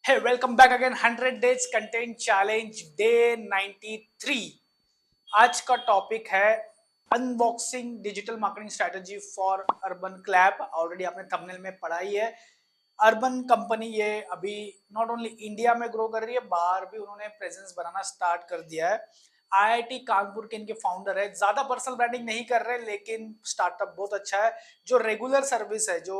Hey, welcome back again. 100 days content challenge day 93. आज का topic है unboxing digital marketing strategy for urban clap. Already आपने thumbnail में पढ़ा ही है। अर्बन कंपनी ये अभी नॉट ओनली इंडिया में ग्रो कर रही है, बाहर भी उन्होंने प्रेजेंस बनाना स्टार्ट कर दिया है। आईआईटी कानपुर के इनके फाउंडर है। ज्यादा पर्सनल ब्रांडिंग नहीं कर रहे, लेकिन स्टार्टअप बहुत अच्छा है। जो रेगुलर सर्विस है जो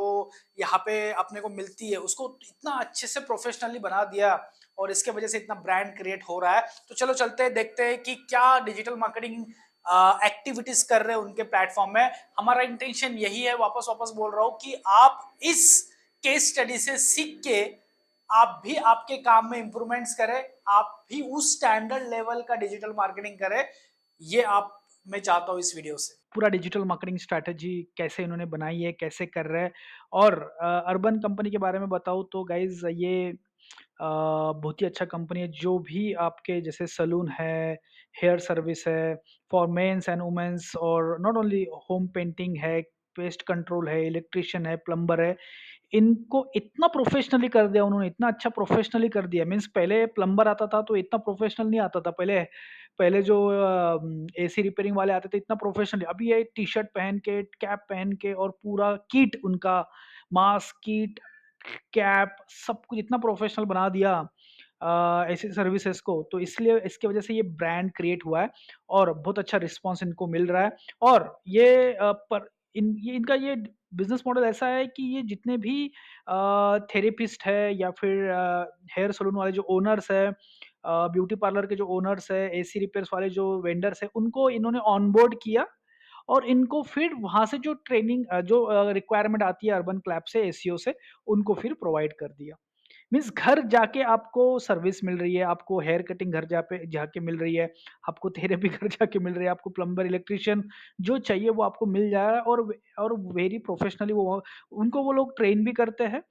यहाँ पे अपने को मिलती है, उसको इतना अच्छे से प्रोफेशनली बना दिया और इसके वजह से इतना ब्रांड क्रिएट हो रहा है। तो चलो चलते हैं, देखते हैं कि क्या डिजिटल मार्केटिंग एक्टिविटीज कर रहे हैं उनके प्लेटफॉर्म में। हमारा इंटेंशन यही है, वापस वापस बोल रहा हूँ, कि आप इस केस स्टडी से सीख के आप भी आपके काम में इंप्रूवमेंट्स करें, आप भी उस स्टैंडर्ड लेवल का डिजिटल मार्केटिंग करें। ये आप मैं चाहता हूँ इस वीडियो से। पूरा डिजिटल मार्केटिंग स्ट्रैटेजी कैसे इन्होंने बनाई है, कैसे कर रहे हैं। और अर्बन कंपनी के बारे में बताऊँ तो गाइज ये बहुत ही अच्छा कंपनी है। जो भी आपके जैसे सलून है, हेयर सर्विस है फॉर मेंस एंड वुमेन्स, और नॉट ओनली होम पेंटिंग है, पेस्ट कंट्रोल है, इलेक्ट्रिशियन है, प्लम्बर है, इनको इतना प्रोफेशनली कर दिया उन्होंने, इतना अच्छा प्रोफेशनली कर दिया। मीन्स पहले प्लम्बर आता था तो इतना प्रोफेशनल नहीं आता था। पहले पहले जो एसी रिपेयरिंग वाले आते थे इतना प्रोफेशनली, अभी ये टी शर्ट पहन के, कैप पहन के, और पूरा किट उनका, मास्क, किट, कैप, सब कुछ इतना प्रोफेशनल बना दिया ऐसी सर्विसेज को। तो इसलिए इसकी वजह से ये ब्रांड क्रिएट हुआ है और बहुत अच्छा रिस्पॉन्स इनको मिल रहा है। और ये पर ये इनका ये बिजनेस मॉडल ऐसा है कि ये जितने भी थेरेपिस्ट है या फिर हेयर सलून वाले जो ओनर्स है, ब्यूटी पार्लर के जो ओनर्स है, एसी रिपेयर्स वाले जो वेंडर्स है, उनको इन्होंने ऑनबोर्ड किया और इनको फिर वहाँ से जो ट्रेनिंग जो रिक्वायरमेंट आती है अर्बन क्लैप से, एसईओ से, उनको फिर प्रोवाइड कर दिया। मीन्स घर जाके आपको सर्विस मिल रही है, आपको हेयर कटिंग घर जाके मिल रही है, आपको थेरेपी घर जाके मिल रही है, आपको प्लम्बर, इलेक्ट्रिशियन जो चाहिए वो आपको मिल जा रहा है। और वेरी प्रोफेशनली वो उनको वो लोग ट्रेन भी करते हैं,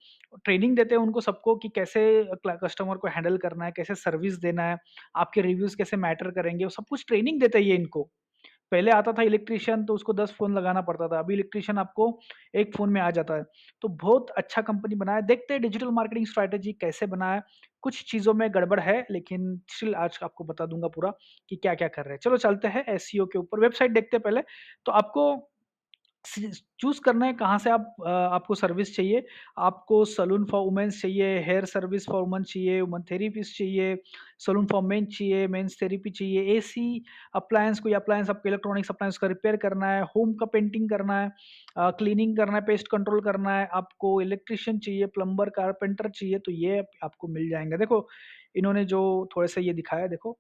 ट्रेनिंग देते हैं उनको सबको कि कैसे कस्टमर को हैंडल करना है, कैसे सर्विस देना है, आपके रिव्यूज़ कैसे मैटर करेंगे, वो सब कुछ ट्रेनिंग देते हैं ये इनको। पहले आता था इलेक्ट्रीशियन तो उसको 10 फ़ोन लगाना पड़ता था, अभी इलेक्ट्रीशियन आपको 1 फ़ोन में आ जाता है। तो बहुत अच्छा कंपनी बना है। देखते हैं डिजिटल मार्केटिंग स्ट्रैटेजी कैसे बना है। कुछ चीज़ों में गड़बड़ है, लेकिन स्टिल आज आपको बता दूँगा पूरा कि क्या-क्या कर रहे हैं। चलो चलते हैं एसईओ के ऊपर, वेबसाइट देखते हैं पहले। तो आपको चूज़ करना है कहाँ से आपको सर्विस चाहिए। आपको सैलून फॉर वुमेन्स चाहिए, हेयर सर्विस फॉर वुमन चाहिए, वुमन थेरेपिस्ट चाहिए, सैलून फॉर मेन चाहिए, मेंस थेरेपी चाहिए, एसी अप्लायंस, कोई अप्लायंस आपको इलेक्ट्रॉनिक्स अप्लायंस का रिपेयर करना है, होम का पेंटिंग करना है, क्लीनिंग करना है, पेस्ट कंट्रोल करना है, आपको इलेक्ट्रिशियन चाहिए, प्लम्बर, कारपेंटर चाहिए, तो ये आपको मिल जाएँगे। देखो, इन्होंने जो थोड़े-से ये दिखाया, देखो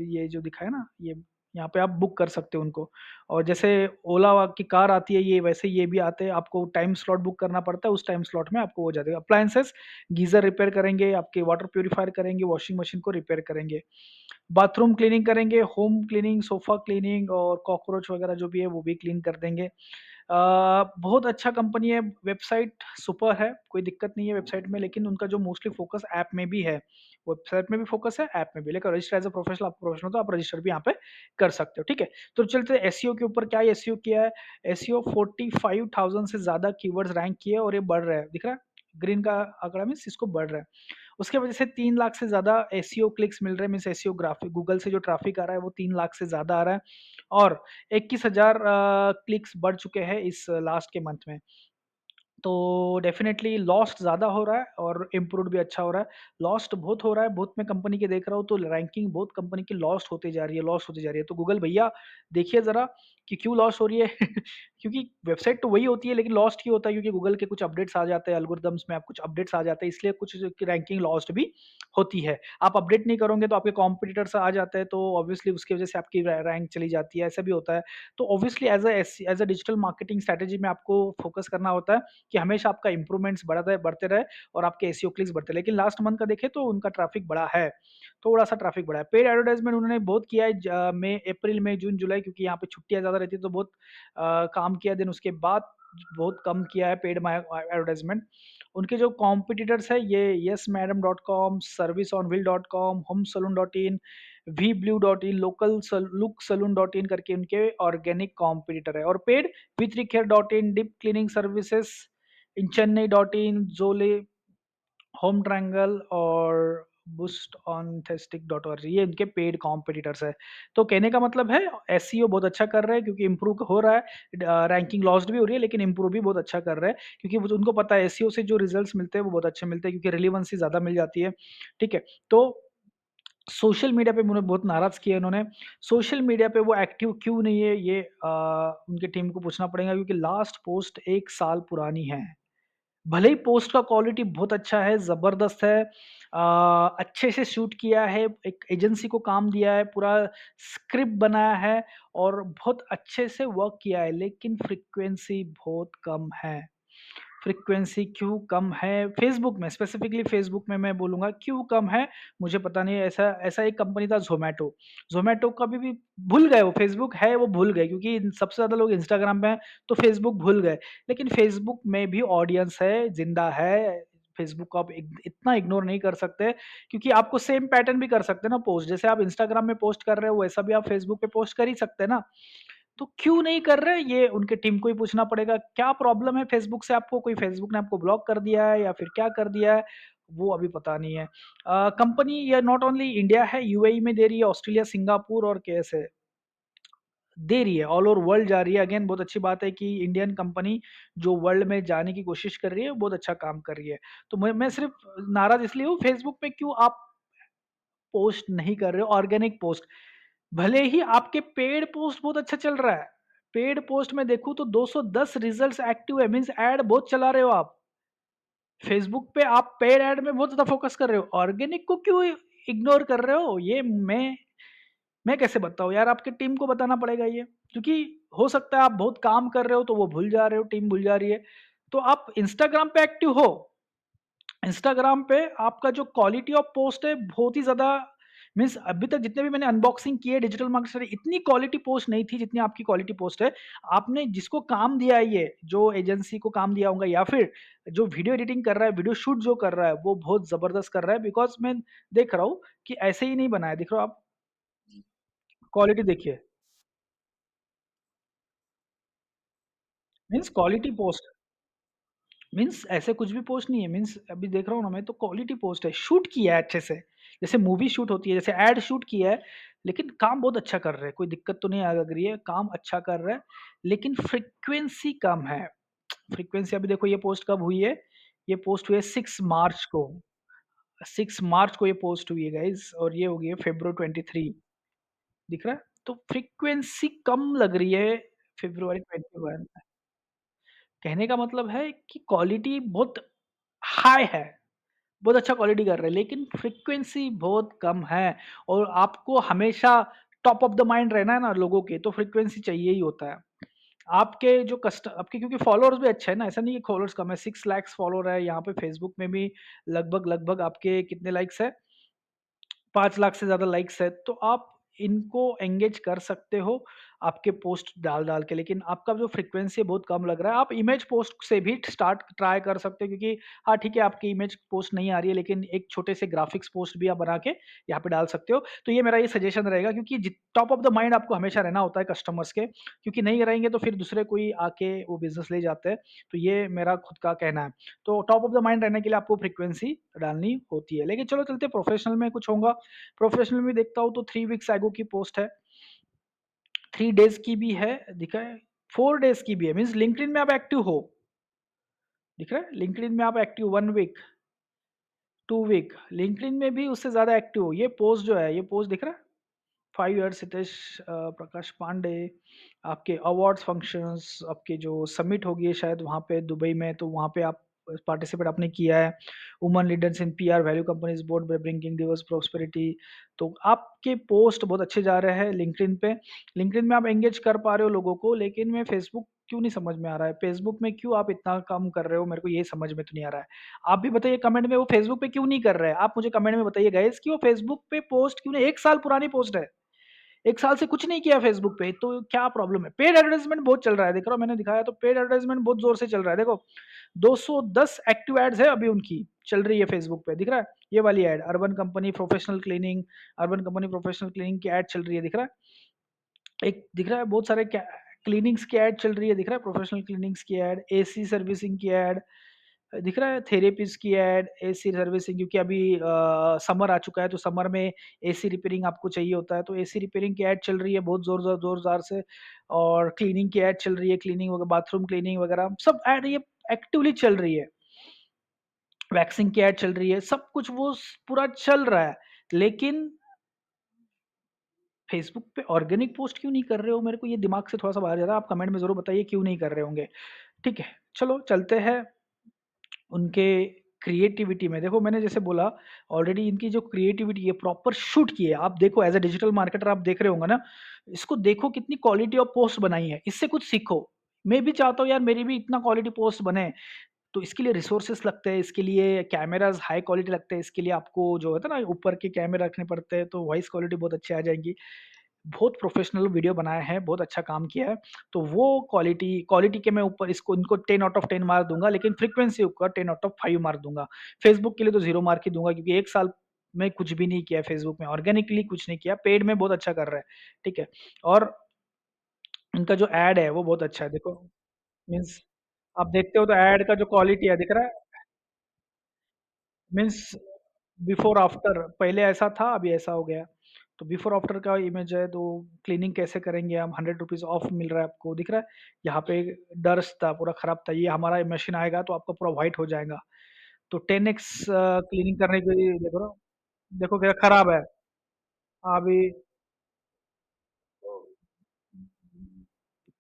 ये जो दिखाया ना, ये यहाँ पे आप बुक कर सकते हो उनको। और जैसे ओला की कार आती है, ये वैसे ये भी आते हैं, आपको टाइम स्लॉट बुक करना पड़ता है, उस टाइम स्लॉट में आपको हो जाता है। अप्लायंसेस, गीज़र रिपेयर करेंगे, आपके वाटर प्यूरीफायर करेंगे, वॉशिंग मशीन को रिपेयर करेंगे, बाथरूम क्लीनिंग करेंगे, होम क्लीनिंग, सोफ़ा क्लीनिंग, और कॉकरोच वगैरह जो भी है वो भी क्लीन कर देंगे। बहुत अच्छा कंपनी है, वेबसाइट सुपर है, कोई दिक्कत नहीं है वेबसाइट में, लेकिन उनका जो मोस्टली फ़ोकस ऐप में भी है, वेबसाइट में भी फ़ोकस है, ऐप में भी। लेकिन रजिस्टर एज़ अ प्रोफेशनल, आप प्रोफेशनल हो तो आप रजिस्टर भी यहाँ पे कर सकते हो, ठीक है? तो चलते हैं एसईओ के ऊपर। क्या एसईओ किया है? एसईओ 45,000 से ज़्यादा कीवर्ड्स रैंक किए और ये बढ़ रहा है, दिख रहा है? ग्रीन का आंकड़ा मीन्स इसको बढ़ रहा है। उसके वजह से 3 लाख से ज़्यादा एसईओ क्लिक्स मिल रहे हैं, मीन्स एसईओ ग्राफिक, गूगल से जो ट्रैफिक आ रहा है वो 3 लाख से ज़्यादा आ रहा है, और 21,000 क्लिक्स बढ़ चुके हैं इस लास्ट के मंथ में। तो डेफ़िनेटली लॉस्ट ज़्यादा हो रहा है और इम्प्रूव्ड भी अच्छा हो रहा है। लॉस्ट बहुत हो रहा है, बहुत मैं कंपनी के देख रहा हूँ, तो रैंकिंग बहुत कंपनी की लॉस्ट होती जा रही है, लॉस्ट होती जा रही है। तो गूगल भैया देखिए ज़रा कि क्यों लॉस हो रही है? क्योंकि वेबसाइट तो वही होती है, लेकिन लॉस्ट क्यों होता है? क्योंकि गूगल के कुछ अपडेट्स आ जाते हैं, एल्गोरिदम्स में आप कुछ अपडेट्स आ जाते हैं, इसलिए कुछ की रैंकिंग लॉस्ट भी होती है। आप अपडेट नहीं करोगे तो आपके कॉम्पिटिटर्स आ जाते हैं, तो ऑब्वियसली उसकी वजह से आपकी रैंक चली जाती है, ऐसा भी होता है। तो obviously as a digital marketing strategy में आपको फोकस करना होता है कि हमेशा आपका इम्प्रूवमेंट्स बढ़ते रहे और आपके एसईओ क्लिक्स बढ़ते रहे। लेकिन लास्ट मंथ का देखें तो उनका ट्रैफिक बढ़ा है, थोड़ा-सा ट्रैफिक बढ़ा है। पेड एडवर्टाइज़मेंट उन्होंने बहुत किया है, मई, अप्रैल, मई, जून, जुलाई, क्योंकि यहाँ पे छुट्टियाँ ज़्यादा रहती है, तो बहुत काम किया। देन उसके बाद बहुत कम किया है पेड एडवर्टाइज़मेंट। उनके जो कॉम्पिटिटर्स है, ये yesmadam.com, serviceonwheel.com, homesalon.in, vblue.in, looksalon.in करके उनके ऑर्गेनिक कॉम्पिटिटर है। और पेड विथ्रीकेयर.in, डीप क्लीनिंग सर्विसेज इन चेन्नई.in, जोले होम ट्रायंगल और बूस्ट ऑन थेस्टिक डॉट और ये इनके पेड कॉम्पिटिटर्स है। तो कहने का मतलब है एसईओ बहुत अच्छा कर रहा है क्योंकि इम्प्रूव हो रहा है, रैंकिंग लॉस्ट भी हो रही है लेकिन इम्प्रूव भी बहुत अच्छा कर रहा है क्योंकि उनको पता है एसईओ से जो रिजल्ट्स मिलते हैं वो बहुत अच्छे मिलते हैं क्योंकि रिलेवेंसी ज़्यादा मिल जाती है। ठीक है, तो सोशल मीडिया पे मुझे बहुत नाराज़ किया इन्होंने। सोशल मीडिया पे वो एक्टिव क्यों नहीं है ये उनकी टीम को पूछना पड़ेगा क्योंकि लास्ट पोस्ट 1 साल पुरानी है। भले ही पोस्ट का क्वालिटी बहुत अच्छा है, ज़बरदस्त है, अच्छे से शूट किया है, एक एजेंसी को काम दिया है, पूरा स्क्रिप्ट बनाया है और बहुत अच्छे से वर्क किया है, लेकिन फ्रीक्वेंसी बहुत कम है। फ्रीक्वेंसी क्यों कम है? फ़ेसबुक में, स्पेसिफ़िकली फ़ेसबुक में मैं बोलूँगा क्यों कम है, मुझे पता नहीं है। ऐसा ऐसा एक कंपनी था ज़ोमैटो, ज़ोमैटो कभी भी भूल गए वो, फ़ेसबुक है वो भूल गए क्योंकि सबसे ज़्यादा लोग इंस्टाग्राम पे हैं, तो फ़ेसबुक भूल गए। लेकिन फ़ेसबुक में भी ऑडियंस है, ज़िंदा है, फ़ेसबुक को आप इतना इग्नोर नहीं कर सकते क्योंकि आपको सेम पैटर्न भी कर सकते हैं ना पोस्ट, जैसे आप इंस्टाग्राम में पोस्ट कर रहे हो, वैसा भी आप फ़ेसबुक पे पोस्ट कर ही सकते हैं ना। तो क्यों नहीं कर रहे? ये उनके टीम को ही पूछना पड़ेगा। क्या प्रॉब्लम है फेसबुक से आपको? कोई फेसबुक ने आपको ब्लॉक कर दिया है या फिर क्या कर दिया है? वो अभी पता नहीं है। कंपनी ये नॉट ओनली इंडिया है, यूएई में दे रही है, ऑस्ट्रेलिया, सिंगापुर और कैसे दे रही है, ऑल ओवर वर्ल्ड जा रही है। अगेन बहुत अच्छी बात है कि इंडियन कंपनी जो वर्ल्ड में जाने की कोशिश कर रही है, बहुत अच्छा काम कर रही है। तो मैं सिर्फ नाराज़ इसलिए हूँ फेसबुक पे क्यों आप पोस्ट नहीं कर रहे हो ऑर्गेनिक पोस्ट। भले ही आपके पेड पोस्ट बहुत अच्छा चल रहा है, पेड पोस्ट में देखूँ तो 210 रिजल्ट्स एक्टिव है, मीन्स ऐड बहुत चला रहे हो आप। फेसबुक पे आप पेड ऐड में बहुत ज़्यादा फोकस कर रहे हो, ऑर्गेनिक को क्यों इग्नोर कर रहे हो? ये मैं कैसे बताऊँ यार, आपकी टीम को बताना पड़ेगा ये। क्योंकि हो सकता है आप बहुत काम कर रहे हो तो वो भूल जा रहे हो, टीम भूल जा रही है। तो आप इंस्टाग्राम पे एक्टिव हो, इंस्टाग्राम पे आपका जो क्वालिटी ऑफ पोस्ट है बहुत ही ज़्यादा, मीन्स अभी तक जितने भी मैंने अनबॉक्सिंग किए डिजिटल मार्केटर, इतनी क्वालिटी पोस्ट नहीं थी जितनी आपकी क्वालिटी पोस्ट है। आपने जिसको काम दिया है, ये जो एजेंसी को काम दिया होगा या फिर जो वीडियो एडिटिंग कर रहा है, वीडियो शूट जो कर रहा है, वो बहुत ज़बरदस्त कर रहा है। बिकॉज़ मैं देख रहा हूँ कि ऐसे ही नहीं बनाया, देख रहे हो आप, क्वालिटी देखिए, मीन्स क्वालिटी पोस्ट, मीन्स ऐसे कुछ भी पोस्ट नहीं है, मीन्स अभी देख रहा हूँ ना मैं, तो क्वालिटी पोस्ट है, शूट किया है अच्छे से, जैसे मूवी शूट होती है, जैसे एड शूट किया है, लेकिन काम बहुत अच्छा कर रहे हैं, कोई दिक्कत तो नहीं आ लग रही है, काम अच्छा कर रहा है, लेकिन फ्रीक्वेंसी कम है। फ्रीक्वेंसी अभी देखो ये पोस्ट कब हुई है, ये पोस्ट हुई है 6 मार्च को, 6 मार्च को ये पोस्ट हुई है गाइस, और ये हो गई है February 23, दिख रहा है? तो फ्रीक्वेंसी कम लग रही है February 21। कहने का मतलब है कि क्वालिटी बहुत हाई है, बहुत अच्छा क्वालिटी कर रहे हैं, लेकिन फ्रीक्वेंसी बहुत कम है। और आपको हमेशा टॉप ऑफ द माइंड रहना है ना लोगों के, तो फ्रीक्वेंसी चाहिए ही होता है। आपके जो आपके क्योंकि फॉलोअर्स भी अच्छे हैं ना, ऐसा नहीं है कि फॉलोअर्स कम है, 6 लाख फॉलोअर है यहाँ पे, फेसबुक में भी लगभग आपके कितने लाइक्स है, 5 लाख से ज़्यादा लाइक्स है, तो आप इनको एंगेज कर सकते हो आपके पोस्ट डाल-डाल के, लेकिन आपका जो फ्रीक्वेंसी है बहुत कम लग रहा है। आप इमेज पोस्ट से भी स्टार्ट ट्राई कर सकते हो क्योंकि हाँ, ठीक है आपकी इमेज पोस्ट नहीं आ रही है, लेकिन एक छोटे से ग्राफिक्स पोस्ट भी आप बना के यहाँ पे डाल सकते हो। तो ये मेरा ये सजेशन रहेगा क्योंकि जि टॉप ऑफ द माइंड आपको हमेशा रहना होता है कस्टमर्स के, क्योंकि नहीं रहेंगे तो फिर दूसरे कोई आके वो बिज़नेस ले जाते हैं। तो ये मेरा खुद का कहना है। तो टॉप ऑफ द माइंड रहने के लिए आपको फ्रीक्वेंसी डालनी होती है। लेकिन चलो चलते हैं प्रोफेशनल में कुछ होगा। प्रोफेशनल में देखता हूँ तो 3 वीक्स एगो की पोस्ट है, 3 डेज़ की भी है, दिखा है, 4 डेज़ की भी है, मीन्स लिंक्डइन में आप एक्टिव हो, दिख रहा है? लिंक्डइन में आप एक्टिव 1 वीक, 2 वीक, लिंक्डइन में भी उससे ज़्यादा एक्टिव हो। ये पोस्ट जो है, ये पोस्ट दिख रहा है? 5 ईयर्स हितेश प्रकाश पांडे, आपके अवार्ड्स फंक्शंस, आपके जो समिट होगी है शायद वहाँ पे दुबई में, तो वहाँ पे आप पार्टिसिपेट आपने किया है। Woman leaders in PR value companies board by bringing diverse prosperity. तो आपके पोस्ट बहुत अच्छे जा रहे हैं लिंक्डइन पे। लिंक्डइन में आप एंगेज कर पा रहे हो लोगों को, लेकिन मैं फेसबुक क्यों नहीं समझ में आ रहा है, फेसबुक में क्यों आप इतना कम कर रहे हो, मेरे को ये समझ में तो नहीं आ रहा है। आप भी बताइए कमेंट में, वो फेसबुक पे क्यों नहीं कर रहे हैं, आप मुझे कमेंट में बताइए गाइस कि वो फेसबुक पे पोस्ट क्यों नहीं, 1 साल पुरानी पोस्ट है, 1 साल से कुछ नहीं किया फेसबुक पे, तो क्या प्रॉब्लम है? पेड एडवर्टाइज़मेंट बहुत चल रहा है, देख रहा हूँ मैंने दिखाया, तो पेड एडवर्टाइज़मेंट बहुत ज़ोर से चल रहा है, देखो 210 एक्टिव एड्स है अभी उनकी, चल रही है फेसबुक पे, दिख रहा है? ये वाली ad, Urban Company professional cleaning की एड चल रही है, दिख रहा है? एक दिख रहा है, बहुत सारे क्लीनिंग्स की एड चल रही है, दिख रहा है? प्रोफेशनल क्लीनिंग्स की एड, एसी सर्विसिंग की एड, दिख रहा है थेरेपीज़ की ऐड, एसी सर्विसिंग क्योंकि अभी समर आ चुका है तो समर में एसी रिपेयरिंग आपको चाहिए होता है, तो एसी रिपेयरिंग की ऐड चल रही है बहुत ज़ोर-ज़ोर से और क्लीनिंग की ऐड चल रही है, क्लीनिंग वग बाथरूम क्लीनिंग वगैरह सब ऐड ये एक्टिवली चल रही है। वैक्सिंग की ऐड चल रही है, सब कुछ वो पूरा चल रहा है। लेकिन फेसबुक पे ऑर्गेनिक पोस्ट क्यों नहीं कर रहे हो? मेरे को ये दिमाग से थोड़ा-सा बाहर जा रहा है। आप कमेंट में ज़रूर बताइए क्यों नहीं कर रहे होंगे? ठीक है, चलो चलते हैं उनके क्रिएटिविटी में। देखो मैंने जैसे बोला ऑलरेडी इनकी जो क्रिएटिविटी है प्रॉपर शूट की है। आप देखो एज़ अ डिजिटल मार्केटर आप देख रहे होंगे ना, इसको देखो कितनी क्वालिटी ऑफ पोस्ट बनाई है, इससे कुछ सीखो। मैं भी चाहता हूँ यार मेरी भी इतना क्वालिटी पोस्ट बने। तो इसके लिए रिसोर्सेस लगते हैं, इसके लिए कैमराज़ हाई क्वालिटी लगते हैं, इसके लिए आपको जो होता है ना ऊपर के कैमरे रखने पड़ते हैं, तो वॉइस क्वालिटी बहुत अच्छी आ जाएगी। बहुत प्रोफेशनल वीडियो बनाया है, बहुत अच्छा काम किया है। तो वो क्वालिटी क्वालिटी के मैं ऊपर इसको इनको 10 आउट ऑफ 10 मार्क दूँगा, लेकिन फ्रीक्वेंसी ऊपर 10 आउट ऑफ 5 मार्क दूँगा। फेसबुक के लिए तो 0 मार्क ही दूँगा क्योंकि 1 साल में कुछ भी नहीं किया है फेसबुक में, ऑर्गेनिकली कुछ नहीं किया, पेड में बहुत अच्छा कर रहा है, ठीक है? और इनका जो ऐड है वो बहुत अच्छा है, देखो मीन्स आप देखते हो तो ऐड का जो क्वालिटी है, दिख रहा है? मीन्स बिफोर आफ्टर पहले ऐसा था, अभी ऐसा हो गया। तो बिफोर आफ्टर का इमेज है, तो क्लीनिंग कैसे करेंगे हम, ₹100 ऑफ मिल रहा है आपको, दिख रहा है? यहाँ पे डस्ट था, पूरा खराब था, ये हमारा मशीन आएगा तो आपका पूरा व्हाइट हो जाएगा। तो 10x क्लीनिंग करने के लिए देखो ना, देखो क्या खराब है। अभी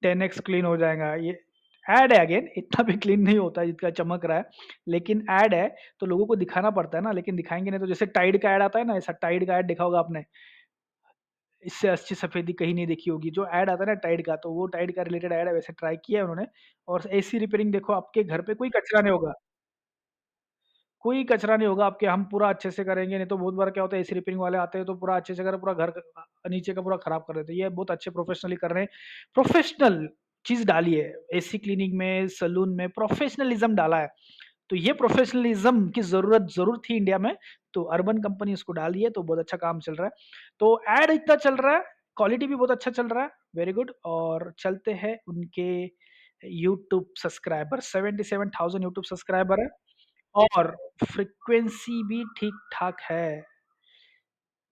10x क्लीन हो जाएगा, ये ऐड है अगेन, इतना भी क्लीन नहीं होता है जितना चमक रहा है, लेकिन ऐड है तो लोगों को दिखाना पड़ता है ना, लेकिन दिखाएँगे नहीं तो जैसे टाइड का ऐड आता है ना, ऐसा टाइड का ऐड देखा होगा आपने। इससे अच्छी सफ़ेदी कहीं नहीं देखी होगी। जो ऐड आता है ना टाइड का, तो वो टाइड का रिलेटेड ऐड है, वैसे ट्राई किया है उन्होंने। और एसी रिपेयरिंग देखो आपके घर पे कोई कचरा नहीं होगा, कोई कचरा नहीं होगा आपके, हम पूरा अच्छे से करेंगे, नहीं तो बहुत बार क्या होता है एसी रिपेयरिंग वाले आते हैं तो पूरा अच्छे से कर पूरा घर नीचे का पूरा खराब कर देते हैं। ये बहुत अच्छे प्रोफेशनली कर रहे हैं। प्रोफेशनल चीज़ डाली है, एसी क्लीनिंग में, सैलून में प्रोफेशनलिज़्म डाला है। तो ये प्रोफेशनलिज़्म की ज़रूरत थी इंडिया में, तो अर्बन कंपनी इसको डाली है, तो बहुत अच्छा काम चल रहा है। तो ऐड इतना चल रहा है, क्वालिटी भी बहुत अच्छा चल रहा है, वेरी गुड। और चलते हैं उनके यूट्यूब सब्सक्राइबर, 77,000 यूट्यूब सब्सक्राइबर है और फ्रीक्वेंसी भी ठीक-ठाक है।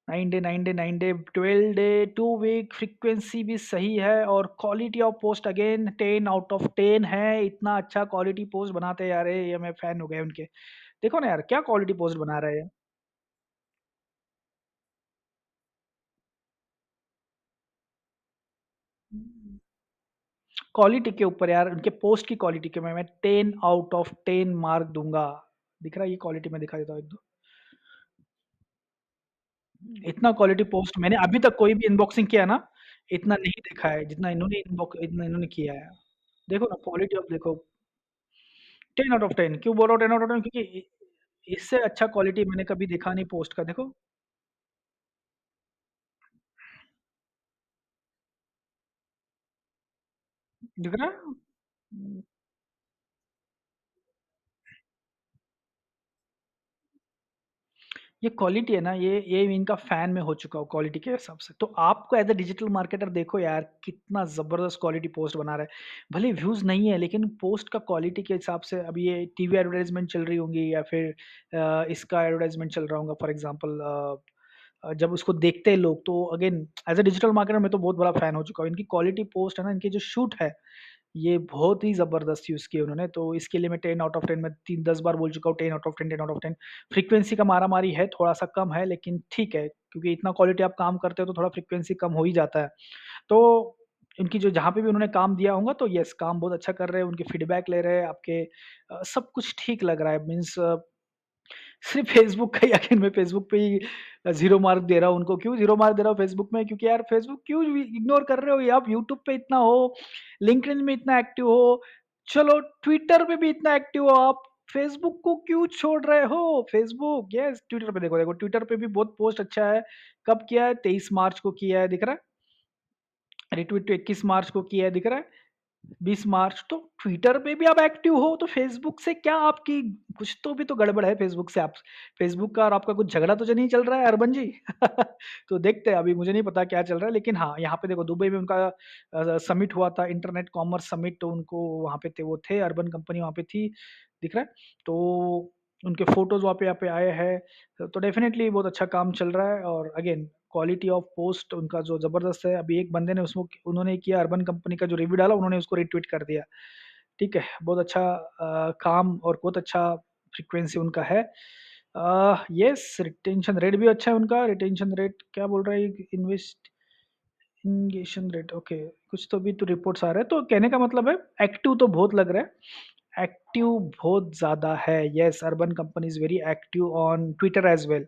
9 day 9 day 9 day 12 day 2 week frequency भी सही है और quality of post again 10 out of 10 है। इतना अच्छा क्वालिटी पोस्ट बनाते हैं यार ये मैं फैन हो गए उनके। देखो ना यार क्या क्वालिटी पोस्ट बना रहे हैं। क्वालिटी के ऊपर यार उनके पोस्ट की क्वालिटी के मैं 10 आउट ऑफ 10 मार्क दूँगा। दिख रहा है ये क्वालिटी मैं दिखा देता हूँ 1-2। इतना क्वालिटी पोस्ट मैंने अभी तक कोई भी अनबॉक्सिंग किया ना, इतना नहीं देखा है जितना इन्होंने किया है। देखो ना क्वालिटी ऑफ देखो 10 आउट ऑफ 10 क्यों बोल रहा हूँ 10 आउट ऑफ 10 क्योंकि इससे अच्छा क्वालिटी मैंने कभी देखा नहीं पोस्ट का देखो, दिख रहा है? ये क्वालिटी है ना, ये इनका फैन में हो चुका हूँ क्वालिटी के हिसाब से। तो आपको एज़ अ डिजिटल मार्केटर देखो यार कितना ज़बरदस्त क्वालिटी पोस्ट बना रहा है। भले व्यूज़ नहीं है लेकिन पोस्ट का क्वालिटी के हिसाब से अभी ये टीवी एडवर्टाइज़मेंट चल रही होंगी या फिर इसका एडवर्टाइज़मेंट चल रहा होगा फॉर एग्ज़ाम्पल जब उसको देखते हैं लोग तो again as a digital marketer मैं तो बहुत बड़ा फैन हो चुका हूँ। इनकी क्वालिटी पोस्ट है ना, इनकी जो शूट है ये बहुत ही ज़बरदस्त यूज़ किए उन्होंने, तो इसके लिए मैं 10 आउट ऑफ 10 मैं 3-10 बार बोल चुका हूँ 10 out of 10 10 out of 10। Frequency का मारा-मारी है, थोड़ा-सा कम है लेकिन ठीक है, क्योंकि इतना क्वालिटी आप काम करते हो तो थोड़ा फ्रीक्वेंसी कम हो ही जाता है। तो इनकी जो जहाँ पे भी उन्होंने काम दिया होगा तो येस काम बहुत अच्छा कर रहे हैं, उनके फीडबैक ले रहे हैं, आपके सब कुछ ठीक लग रहा है मीन्स सिर्फ़ फेसबुक का ही आखिर मैं फेसबुक पे ही 0 मार्क दे रहा हूँ उनको। क्यों 0 मार्क दे रहा हूँ फेसबुक में? क्योंकि यार फेसबुक क्यों इग्नोर कर रहे हो? ये आप यूट्यूब पे इतना हो, लिंक्डइन में इतना एक्टिव हो, चलो ट्विटर पे भी इतना एक्टिव हो आप, फेसबुक को क्यों छोड़ रहे हो? फेसबुक यस ट्विटर पे देखो, देखो ट्विटर पे भी बहुत पोस्ट अच्छा है। कब किया है? 23 मार्च को किया है, दिख रहा है? रिट्वीट 21 मार्च को किया है, दिख रहा है? 20 मार्च तो ट्विटर पे भी आप एक्टिव हो तो फेसबुक से क्या आपकी कुछ तो भी तो गड़बड़ है फेसबुक से आप फेसबुक का और आपका कुछ झगड़ा तो नहीं चल रहा है अरबन जी? तो देखते हैं अभी मुझे नहीं पता क्या चल रहा है लेकिन हाँ, यहाँ पे देखो दुबई में उनका समिट हुआ था इंटरनेट कॉमर्स समिट तो उनको वहाँ पे थे वो थे अर्बन कंपनी वहाँ पे थी। दिख रहा है? तो उनके फ़ोटोज़ वहाँ पे आए हैं, तो डेफ़िनेटली बहुत अच्छा काम चल रहा है और अगेन क्वालिटी ऑफ पोस्ट उनका जो ज़बरदस्त है। अभी एक बंदे ने उसको उन्होंने किया अर्बन कंपनी का जो रिव्यू डाला, उन्होंने उसको रिट्वीट कर दिया। ठीक है, बहुत अच्छा काम और बहुत अच्छा फ्रीक्वेंसी उनका है। येस, रिटेंशन रेट भी अच्छा है उनका। रिटेंशन रेट क्या बोल रहा है, इन्वेस्टिगेशन रेट, ओके, कुछ तो भी तो रिपोर्ट्स आ रहे हैं, तो कहने का मतलब है एक्टिव तो बहुत लग रहा है, एक्टिव बहुत ज़्यादा है। Yes, urban company is very active on Twitter as well.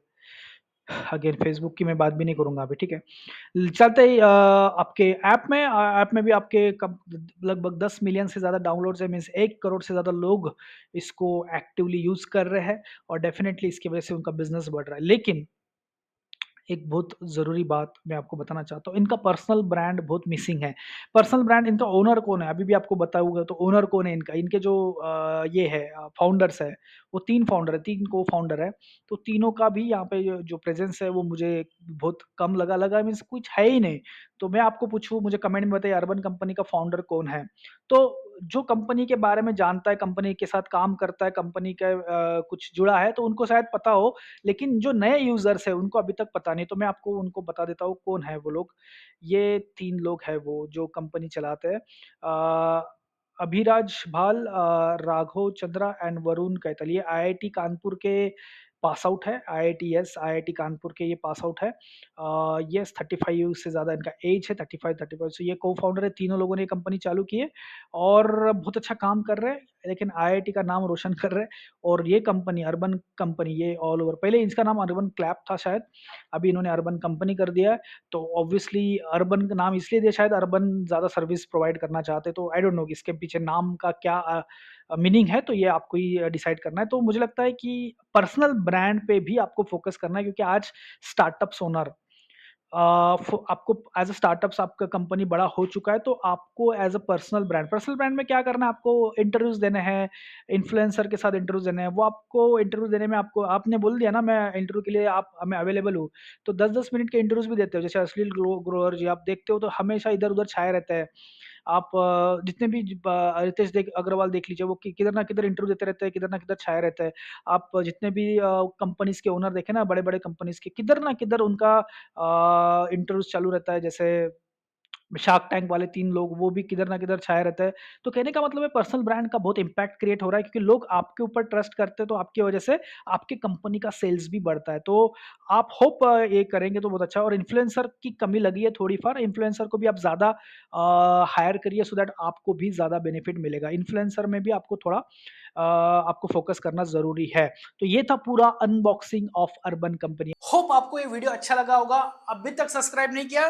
Again Facebook की मैं बात भी नहीं करूँगा अभी, ठीक है। चलते ही आपके ऐप में भी आपके कब लगभग 10 मिलियन से ज़्यादा डाउनलोड्स है, मीन्स 1 करोड़ से ज़्यादा लोग इसको एक्टिवली यूज़ कर रहे हैं और डेफ़िनेटली इसकी वजह से उनका बिज़नेस बढ़ रहा है। लेकिन एक बहुत ज़रूरी बात मैं आपको बताना चाहता हूँ, इनका पर्सनल ब्रांड बहुत मिसिंग है। पर्सनल ब्रांड, इनका ओनर कौन है? अभी भी आपको बताऊँगा, तो ओनर कौन है इनका? इनके जो ये है फाउंडर्स है, वो 3 फाउंडर है, 3 को-फाउंडर है। तो तीनों का भी यहाँ पे जो प्रेज़ेंस है वो मुझे बहुत कम लगा मीन्स कुछ है ही नहीं। तो मैं आपको पूछूँ, मुझे कमेंट में बताइए अर्बन कंपनी का फाउंडर कौन है? तो जो कंपनी के बारे में जानता है, कंपनी के साथ काम करता है, कंपनी का कुछ जुड़ा है, तो उनको शायद पता हो, लेकिन जो नए यूज़र्स हैं उनको अभी तक पता नहीं, तो मैं आपको उनको बता देता हूँ कौन है वो लोग। ये 3 लोग हैं वो जो कंपनी चलाते हैं। अभिराज भाल, राघव चंद्रा एंड वरुण कैतल, ये आईआईटी कानपुर के पास आउट है। आईआईटी कानपुर के ये पास आउट है। येस, 35 से ज़्यादा इनका एज है, 35, सो ये को-फाउंडर है, तीनों लोगों ने ये कंपनी चालू की है और बहुत अच्छा काम कर रहे हैं, लेकिन आईआईटी का नाम रोशन कर रहे हैं। और ये कंपनी अर्बन कंपनी ये ऑल ओवर, पहले इसका नाम अर्बन क्लैप था शायद, अभी इन्होंने अर्बन कंपनी कर दिया है। तो ऑब्वियसली अर्बन का नाम इसलिए दिया, शायद अर्बन ज़्यादा सर्विस प्रोवाइड करना चाहते, तो आई डोंट नो कि इसके पीछे नाम का क्या मीनिंग है, तो ये आपको ही डिसाइड करना है। तो मुझे लगता है कि पर्सनल ब्रांड पे भी आपको फोकस करना है, क्योंकि आज स्टार्टअप्स ओनर आपको एज अ स्टार्टअप्स आपका कंपनी बड़ा हो चुका है, तो आपको एज अ पर्सनल ब्रांड में क्या करना है, आपको इंटरव्यूज देने हैं, इन्फ्लुएंसर के साथ इंटरव्यूज देने हैं। वो आपको इंटरव्यू देने में आपको आपने बोल दिया ना मैं इंटरव्यू के लिए आप मैं अवेलेबल हूँ, तो 10-10 मिनट के इंटरव्यूज भी देते हो, जैसे अश्लील ग्रोअर जी आप देखते हो, तो हमेशा इधर उधर छाए रहते हैं। आप जितने भी रितेश देख अग्रवाल देख लीजिए, वो किधर ना किधर इंटरव्यू देते रहते हैं, किधर ना किधर छाए रहते हैं। आप जितने भी कंपनीज के ओनर देखे ना, बड़े बड़े कंपनीज के, किधर ना किधर उनका इंटरव्यूज चालू रहता है। जैसे शार्क टैंक वाले 3 लोग, वो भी किधर ना किधर छाए रहते हैं। तो कहने का मतलब है पर्सनल ब्रांड का बहुत इम्पैक्ट क्रिएट हो रहा है, क्योंकि लोग आपके ऊपर ट्रस्ट करते हैं, तो आपकी वजह से आपकी कंपनी का सेल्स भी बढ़ता है। तो आप होप ये करेंगे तो बहुत अच्छा है। और इन्फ्लुएंसर की कमी लगी है थोड़ी-फार, इन्फ्लुएंसर को भी आप ज़्यादा हायर करिए, सो दैट आपको भी ज़्यादा बेनिफिट मिलेगा। इन्फ्लुएंसर में भी आपको थोड़ा आपको फोकस करना ज़रूरी है। तो ये था पूरा unboxing of urban company. Hope आपको ये वीडियो अच्छा लगा होगा। अभी तक सब्सक्राइब नहीं किया,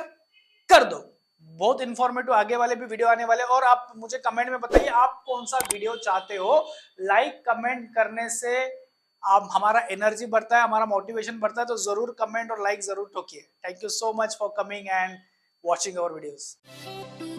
कर दो। बहुत इन्फॉर्मेटिव आगे वाले भी वीडियो आने वाले, और आप मुझे कमेंट में बताइए आप कौन सा वीडियो चाहते हो। लाइक कमेंट करने से आप हमारा एनर्जी बढ़ता है, हमारा मोटिवेशन बढ़ता है, तो जरूर कमेंट और लाइक जरूर ठोकिए। Thank you so much for coming and watching our videos.